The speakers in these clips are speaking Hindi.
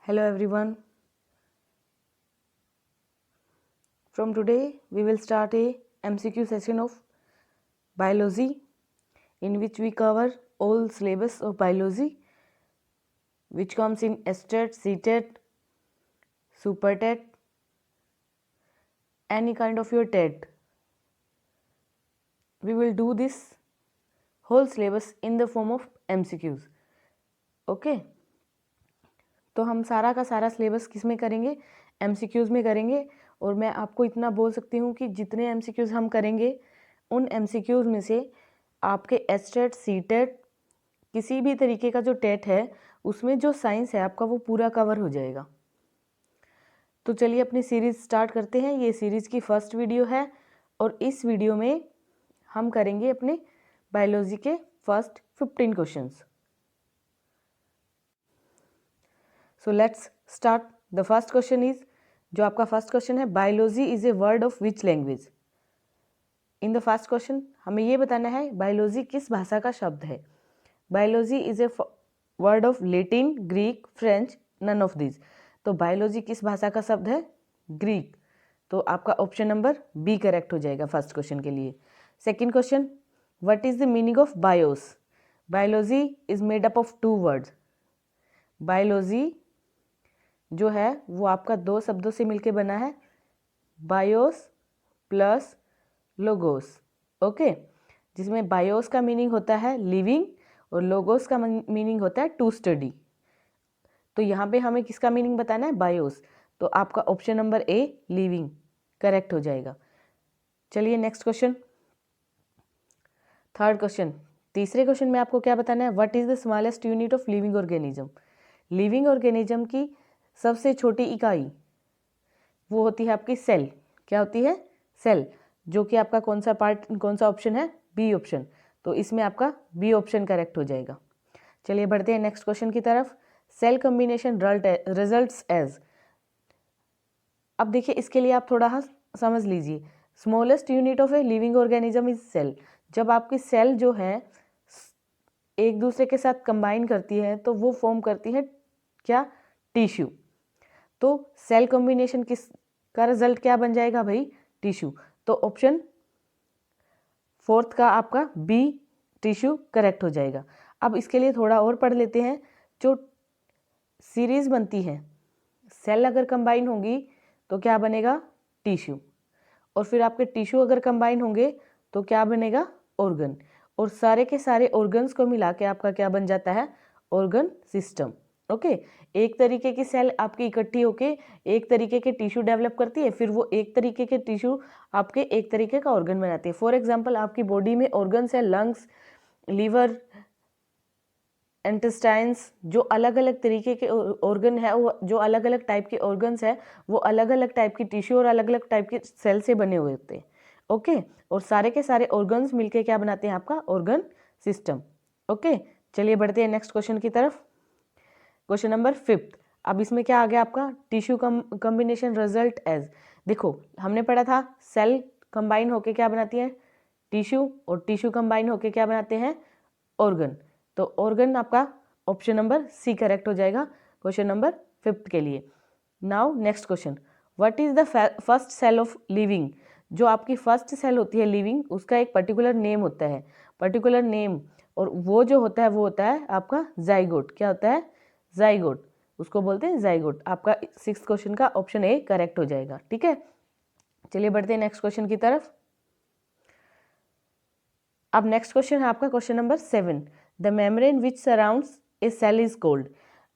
Hello everyone. From today we will start a MCQ session of biology in which we cover all syllabus of biology which comes in STET, CTET, SuperTET, any kind of your TET. We will do this whole syllabus in the form of MCQs. Okay? तो हम सारा का सारा सिलेबस किस में करेंगे? MCQs में करेंगे। और मैं आपको इतना बोल सकती हूँ कि जितने MCQs हम करेंगे उन MCQs में से आपके STET, CTET, किसी भी तरीके का जो टेट है उसमें जो साइंस है आपका वो पूरा कवर हो जाएगा। तो चलिए अपनी सीरीज़ स्टार्ट करते हैं। ये सीरीज़ की फर्स्ट वीडियो है और इस वीडियो में हम करेंगे अपने बायोलॉजी के first 15 questions. So let's start. The first question is, जो आपका फर्स्ट क्वेश्चन है, biology is a word of which language. In the first question हमें ये बताना है बायोलॉजी किस भाषा का शब्द है। Biology is a word of Latin, Greek, French, none of this. तो बायोलॉजी किस भाषा का शब्द है? ग्रीक। तो आपका ऑप्शन नंबर बी करेक्ट हो जाएगा फर्स्ट क्वेश्चन के लिए। Second question, what is the meaning of BIOS. Biology is made up of 2 words. Biology जो है वो आपका 2 शब्दों से मिलकर बना है, बायोस प्लस लोगोस। ओके, जिसमें बायोस का मीनिंग होता है लिविंग और लोगोस का मीनिंग होता है टू स्टडी। तो यहाँ पे हमें किसका मीनिंग बताना है? बायोस। तो आपका option number a living correct हो जाएगा। चलिए नेक्स्ट क्वेश्चन, थर्ड क्वेश्चन। तीसरे क्वेश्चन में आपको क्या बताना है? What is the smallest unit of living organism. Living organism की सबसे छोटी इकाई वो होती है आपकी सेल। क्या होती है? सेल। जो कि आपका कौन सा ऑप्शन है? B option. तो इसमें आपका बी ऑप्शन करेक्ट हो जाएगा। चलिए बढ़ते हैं नेक्स्ट क्वेश्चन की तरफ। Cell combination results as. अब देखिए इसके लिए आप थोड़ा समझ लीजिए। Smallest unit of a living organism is cell. जब आपकी सेल जो है एक दूसरे के साथ कंबाइन करती है तो वो फॉर्म करती है क्या? टिश्यू। तो सेल कॉम्बिनेशन किस का रिजल्ट क्या बन जाएगा भाई? टिश्यू। तो ऑप्शन फोर्थ का आपका बी टिश्यू करेक्ट हो जाएगा। अब इसके लिए थोड़ा और पढ़ लेते हैं। जो सीरीज बनती है, सेल अगर कंबाइन होंगी तो क्या बनेगा? टिश्यू। और फिर आपके टिश्यू अगर कंबाइन होंगे तो क्या बनेगा? ऑर्गन। और सारे के सारे ऑर्गन्स को मिला के आपका क्या बन जाता है? Organ system. ओके, एक तरीके की सेल आपकी इकट्ठी होके एक तरीके के टिश्यू डेवलप करती है, फिर वो एक तरीके के टिश्यू आपके एक तरीके का ऑर्गन बनाती है। फॉर एग्जाम्पल आपकी बॉडी में ऑर्गन्स है लंग्स, लीवर, इंटेस्टाइन्स। जो अलग अलग तरीके के ऑर्गन है, वो जो अलग अलग टाइप के ऑर्गन्स है वो अलग अलग टाइप की टिश्यू और अलग अलग टाइप के सेल से बने हुए होते हैं। ओके, और सारे के सारे ऑर्गन्स मिलके क्या बनाते हैं? आपका ऑर्गन सिस्टम। ओके, चलिए बढ़ते हैं नेक्स्ट क्वेश्चन की तरफ। Question number 5। अब इसमें क्या आ गया आपका? Tissue combination result as. देखो हमने पढ़ा था सेल कंबाइन होके क्या बनाती है? टिश्यू। और टिश्यू कंबाइन होके क्या बनाते हैं? ऑर्गन। तो ऑर्गन आपका ऑप्शन नंबर सी करेक्ट हो जाएगा क्वेश्चन नंबर 5 के लिए। Now next question, what is the first cell of living. जो आपकी फर्स्ट सेल होती है लिविंग, उसका एक पर्टिकुलर नेम होता है, पर्टिकुलर नेम। और वो जो होता है वो होता है आपका जाइगोट। क्या होता है? जाइगोट। उसको बोलते हैं जाइगोट। आपका 6th क्वेश्चन का ऑप्शन ए करेक्ट हो जाएगा। ठीक है, चलिए बढ़ते हैं नेक्स्ट क्वेश्चन की तरफ। अब नेक्स्ट क्वेश्चन है आपका question number 7। The membrane which surrounds a cell is called.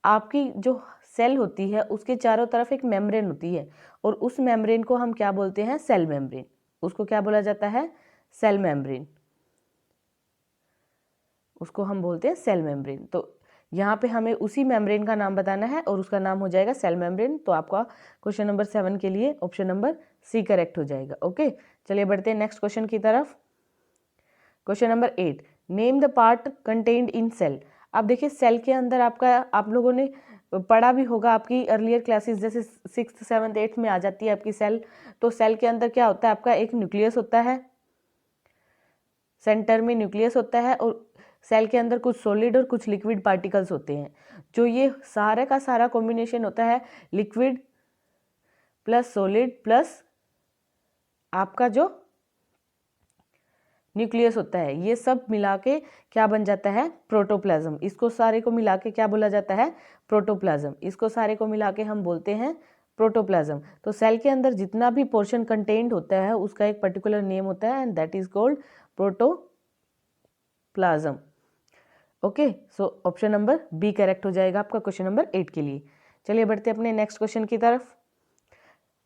आपकी जो सेल होती है उसके चारों तरफ एक मेम्ब्रेन होती है और उस मेम्ब्रेन को हम क्या बोलते हैं? Cell membrane. उसको क्या बोला जाता है? Cell membrane. उसको हम बोलते हैं सेल मेम्ब्रेन। तो यहाँ पे हमें उसी मेम्ब्रेन का नाम बताना है और उसका नाम हो जाएगा सेल मेम्ब्रेन। तो आपका क्वेश्चन नंबर 7 के लिए ऑप्शन नंबर सी करेक्ट हो जाएगा। ओके, चलिए बढ़ते हैं नेक्स्ट क्वेश्चन की तरफ। Question number 8, name the part contained in cell. अब देखिए सेल के अंदर आपका, आप लोगों ने पढ़ा भी होगा आपकी अर्लियर क्लासेस, जैसे 6th 7th 8th में आ जाती है आपकी सेल। तो सेल के अंदर क्या होता है? आपका एक न्यूक्लियस होता है, सेंटर में न्यूक्लियस होता है और सेल के अंदर कुछ सॉलिड और कुछ लिक्विड पार्टिकल्स होते हैं, जो ये सारे का सारा कॉम्बिनेशन होता है लिक्विड प्लस सॉलिड प्लस आपका जो न्यूक्लियस होता है, ये सब मिला के क्या बन जाता है, प्रोटोप्लाज्म। इसको सारे को मिला के क्या बोला जाता है, प्रोटोप्लाज्म। इसको सारे को मिला के हम बोलते हैं प्रोटोप्लाज्म। तो सेल के अंदर जितना भी पोर्शन कंटेंट होता है उसका एक पर्टिकुलर नेम होता है and that is called protoplasm. Okay, so option number B correct हो जाएगा आपका क्वेश्चन नंबर 8 के लिए। चलिए बढ़ते अपने नेक्स्ट क्वेश्चन की तरफ।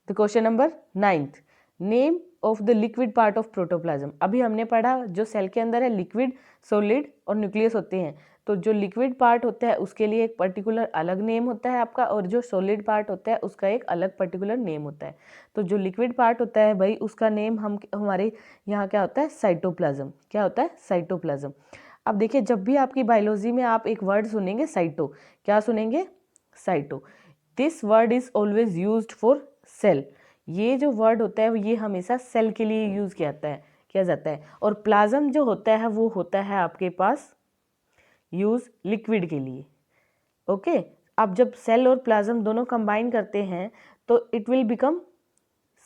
The question number 9th, name of the liquid part of protoplasm. अभी हमने पढ़ा जो सेल के अंदर है लिक्विड, सॉलिड और न्यूक्लियस होते हैं। तो जो लिक्विड पार्ट होता है उसके लिए एक पर्टिकुलर अलग नेम होता है आपका, और जो सॉलिड पार्ट होता है उसका एक अलग पर्टिकुलर नेम होता है। तो जो लिक्विड पार्ट होता है भाई उसका नेम हमारे यहाँ क्या होता है, साइटोप्लाज्म। क्या होता है, साइटोप्लाज्म। अब देखिए, जब भी आपकी बायोलॉजी में आप एक वर्ड सुनेंगे साइटो, क्या सुनेंगे, cyto. This word is always used for cell. ये जो वर्ड होता है ये हमेशा सेल के लिए यूज किया जाता है। और प्लाज्म जो होता है वो होता है आपके पास यूज लिक्विड के लिए। ओके, अब जब सेल और प्लाज्म दोनों कंबाइन करते हैं तो it will become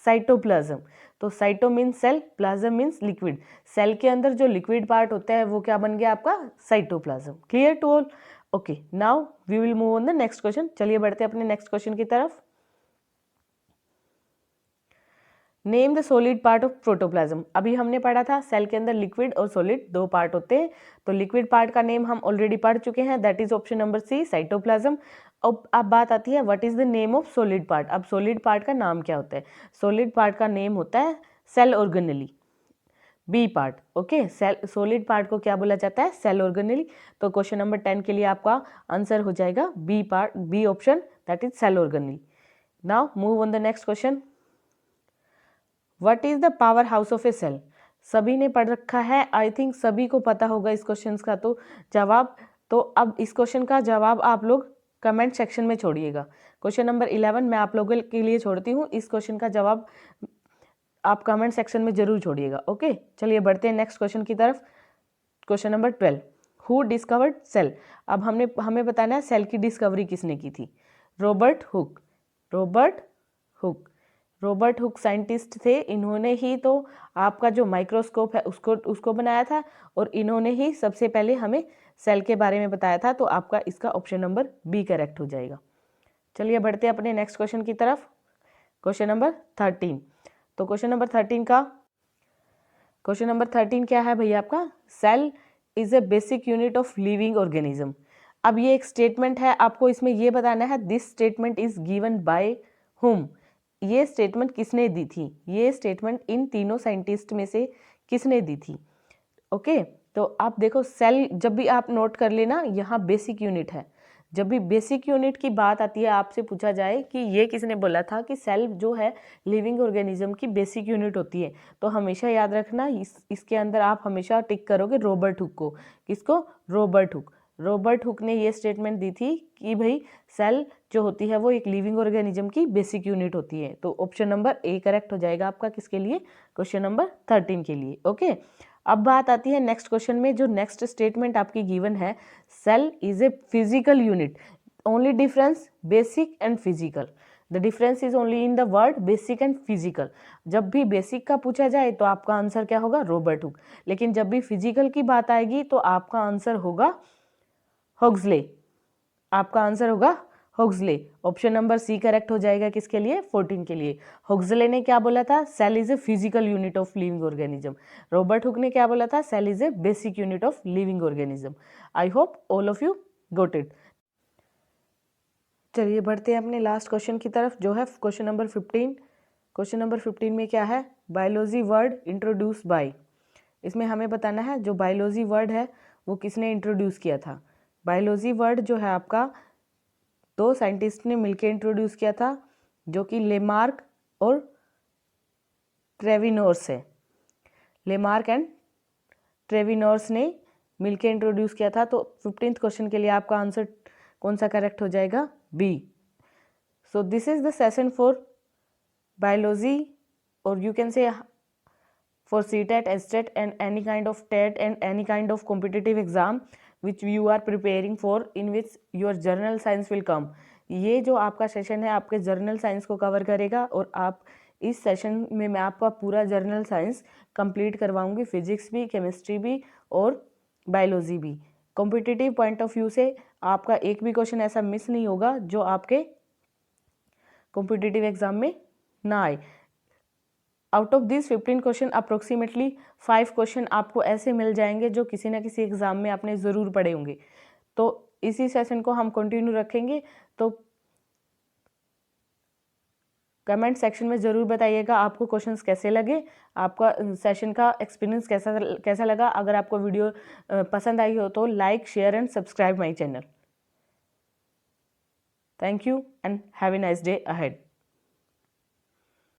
cytoplasm. So cyto means cell, plasm means liquid. Cell के अंदर जो लिक्विड पार्ट होता है वो क्या बन गया आपका, cytoplasm. Clear to all? Okay, now we will move on the next question. चलिए बढ़ते हैं अपने नेक्स्ट क्वेश्चन की तरफ। Name the solid part of protoplasm. अभी हमने पढ़ा था सेल के अंदर लिक्विड और सॉलिड दो पार्ट होते हैं। तो लिक्विड पार्ट का नेम हम ऑलरेडी पढ़ चुके हैं, that is option number C, cytoplasm. अब बात आती है what is the name of solid part. अब सॉलिड पार्ट का नाम क्या होता है, सॉलिड पार्ट का नेम होता है cell organelle, B part. Okay, cell solid part को क्या बोला जाता है, सेल ऑर्गेनेली। तो क्वेश्चन नंबर 10 के लिए आपका आंसर हो जाएगा B part, B option, that is cell organelle. Now move on the next question. What is the powerhouse of a cell. सभी ने पढ़ रखा है, आई थिंक सभी को पता होगा इस क्वेश्चन का तो जवाब। तो अब इस क्वेश्चन का जवाब आप लोग कमेंट सेक्शन में छोड़िएगा। क्वेश्चन नंबर 11 मैं आप लोगों के लिए छोड़ती हूँ, इस क्वेश्चन का जवाब आप कमेंट सेक्शन में जरूर छोड़िएगा। ओके, चलिए बढ़ते हैं नेक्स्ट क्वेश्चन की तरफ। Question number 12, who discovered cell. अब हमें बताना है सेल की डिस्कवरी किसने की थी, Robert Hooke. Robert Hooke scientist थे, इन्होंने ही तो आपका जो माइक्रोस्कोप है उसको बनाया था, और इन्होंने ही सबसे पहले हमें सेल के बारे में बताया था। तो आपका इसका ऑप्शन नंबर बी करेक्ट हो जाएगा। चलिए बढ़ते हैं अपने नेक्स्ट क्वेश्चन की तरफ। Question number 13। तो क्वेश्चन नंबर 13 क्या है भैया आपका, cell is a basic unit of living organism. अब ये एक स्टेटमेंट है, आपको इसमें ये बताना है this statement is given by whom. ये स्टेटमेंट किसने दी थी, ये स्टेटमेंट इन तीनों साइंटिस्ट में से किसने दी थी। ओके, तो आप देखो सेल जब भी आप नोट कर लेना, यहाँ बेसिक यूनिट है। जब भी बेसिक यूनिट की बात आती है, आपसे पूछा जाए कि ये किसने बोला था कि सेल जो है लिविंग ऑर्गेनिज्म की बेसिक यूनिट होती है, तो हमेशा याद रखना इसके अंदर आप हमेशा टिक करोगे रॉबर्ट हुक को। किसको, रॉबर्ट हुक ने ये स्टेटमेंट दी थी कि भाई सेल जो होती है वो एक लिविंग ऑर्गेनिज्म की बेसिक यूनिट होती है। तो ऑप्शन नंबर ए करेक्ट हो जाएगा आपका किसके लिए, क्वेश्चन नंबर 13 के लिए। ओके, अब बात आती है नेक्स्ट क्वेश्चन में, जो नेक्स्ट स्टेटमेंट आपकी गिवन है, cell is a physical unit. Only difference basic and physical, the difference is only in the word basic and physical. जब भी बेसिक का पूछा जाए तो आपका आंसर क्या होगा, रॉबर्ट हुक। लेकिन जब भी फिजिकल की बात आएगी तो आपका आंसर होगा हुक्सले। आपका आंसर होगा हुक्सले। ऑप्शन नंबर सी करेक्ट हो जाएगा किसके लिए, 14 के लिए। हुक्सले ने क्या बोला था, cell is a physical unit of living organism. Robert Hooke ने क्या बोला था, cell is a basic unit of living organism. I hope all of you got it. चलिए बढ़ते हैं अपने लास्ट क्वेश्चन की तरफ, जो है क्वेश्चन नंबर 15। क्वेश्चन नंबर 15 में क्या है, बायोलॉजी वर्ड इंट्रोड्यूस बाय। इसमें हमें बताना है जो बायोलॉजी वर्ड है वो किसने इंट्रोड्यूस किया था। बायोलॉजी वर्ड जो है आपका दो साइंटिस्ट ने मिलकर इंट्रोड्यूस किया था, जो कि लेमार्क और ट्रेविनोर्स है। लेमार्क एंड ट्रेविनोर्स ने मिलकर इंट्रोड्यूस किया था। तो 15th क्वेश्चन के लिए आपका आंसर कौन सा करेक्ट हो जाएगा, B. So this is the session for biology, और you can say for CTET, STET and any kind of TET and any kind of competitive exam which you are preparing for, in which your general science will come. ये जो आपका सेशन है आपके जर्नल साइंस को कवर करेगा और आप इस सेशन में मैं आपका पूरा जर्नल साइंस कंप्लीट करवाऊंगी, फिजिक्स भी, केमिस्ट्री भी और बायोलॉजी भी। कॉम्पिटिटिव पॉइंट ऑफ व्यू से आपका एक भी क्वेश्चन ऐसा मिस नहीं होगा जो आपके कॉम्पिटिटिव एग्जाम में ना आए। Out of this 15 question approximately 5 question आपको ऐसे मिल जाएंगे जो किसी ना किसी एग्जाम में आपने ज़रूर पढ़े होंगे। तो इसी सेशन को हम कंटिन्यू रखेंगे। तो कमेंट सेक्शन में ज़रूर बताइएगा आपको क्वेश्चंस कैसे लगे, आपका सेशन का एक्सपीरियंस कैसा लगा। अगर आपको वीडियो पसंद आई हो तो like, share and subscribe my channel. Thank you and have a nice day ahead.